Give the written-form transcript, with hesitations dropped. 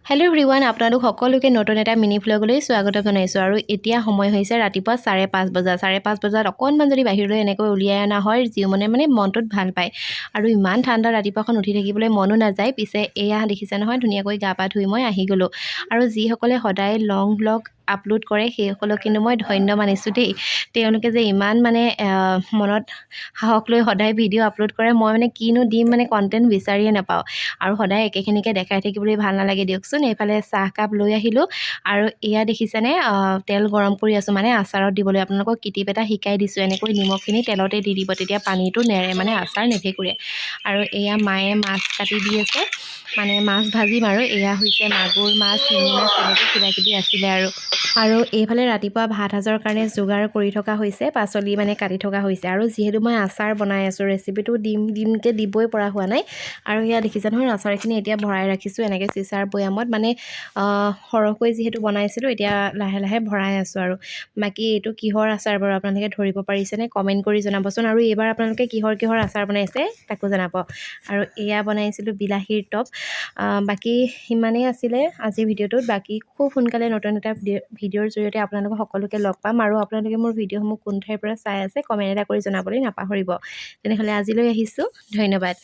Hello' everyone, আপোনালোক সকলোকে নতুন এটা মিনি ভ্লগলৈ স্বাগতম জনাইছোঁ। আৰু এতিয়া সময় হৈছে ৰাতিপুৱা 5:30 বজা। 5:30 বজাত অকণমান যদি বাহিৰলৈ এনেকৈ উলিয়াই অনা হয়, যিও মানে মনটোত ভাল পায়। আৰু ইমান ঠাণ্ডা ৰাতিপুৱাখন উঠি থাকিবলৈ মনো নাযায়। পিছে এয়া দেখিছে নহয়, ধুনীয়াকৈ গা পা ধুই মই আহি গ'লোঁ। আৰু যিসকলে সদায় লং ভ্লগ আপলোড কৰে সেইসকলক কিন্তু মই ধন্য মানিছোঁ দেই। তেওঁলোকে যে ইমান মনত সাহস লৈ সদায় ভিডিঅ' আপলোড কৰে। মই মানে কিনো দিম, কণ্টেণ্ট বিচাৰিয়ে নাপাওঁ। আৰু সদায় একেখিনিকে দেখাই থাকিবলৈ ভাল নালাগে দিয়কচোন। এইফালে চাহকাপ লৈ আহিলোঁ। আৰু এয়া দেখিছেনে, তেল গৰম কৰি আছোঁ, আচাৰত দিবলৈ। আপোনালোকক কিটিপ এটা শিকাই দিছোঁ। এনেকৈ নিমখখিনি তেলতে দি দিব, তেতিয়া পানীটো নেৰে, আচাৰ নেভেকুৰে। আৰু এয়া মায়ে মাছ কাটি দি আছে, মাছ ভাজিম। আৰু এয়া হৈছে মাগুৰ মাছ, শিঙি মাছ, তেনেকৈ কিবাকিবি আছিলে। আৰু এইফালে ৰাতিপুৱা ভাত সাজৰ কাৰণে যোগাৰ কৰি থকা হৈছে, পাচলি কাটি থকা হৈছে। আৰু যিহেতু মই আচাৰ বনাই আছোঁ, ৰেচিপিটো দিমকৈ দিবই পৰা হোৱা নাই। আৰু এয়া দেখিছে নহয়, আচাৰখিনি এতিয়া ভৰাই ৰাখিছোঁ এনেকৈ চিচাৰ বৈয়ামত। সৰহকৈ যিহেতু বনাইছিলোঁ, এতিয়া লাহে লাহে ভৰাই আছোঁ। আৰু বাকী এইটো কিহৰ আচাৰ বাৰু আপোনালোকে ধৰিব পাৰিছেনে? কমেণ্ট কৰি জনাবচোন। আৰু এইবাৰ আপোনালোকে কিহৰ আচাৰ বনাইছে তাকো জনাব। আৰু এয়া বনাইছিলোঁ বিলাহীৰ টপ। বাকী সিমানেই আছিলে আজিৰ ভিডিঅ'টোত। বাকী খুব সোনকালে নতুন এটা ভিডিঅ'ৰ জৰিয়তে আপোনালোকক সকলোকে লগ পাম। আৰু আপোনালোকে মোৰ ভিডিঅ'সমূহ কোন ঠাইৰ পৰা চাই আছে কমেণ্ট এটা কৰি জনাবলৈ নাপাহৰিব। তেনেহ'লে আজিলৈ আহিছোঁ, ধন্যবাদ।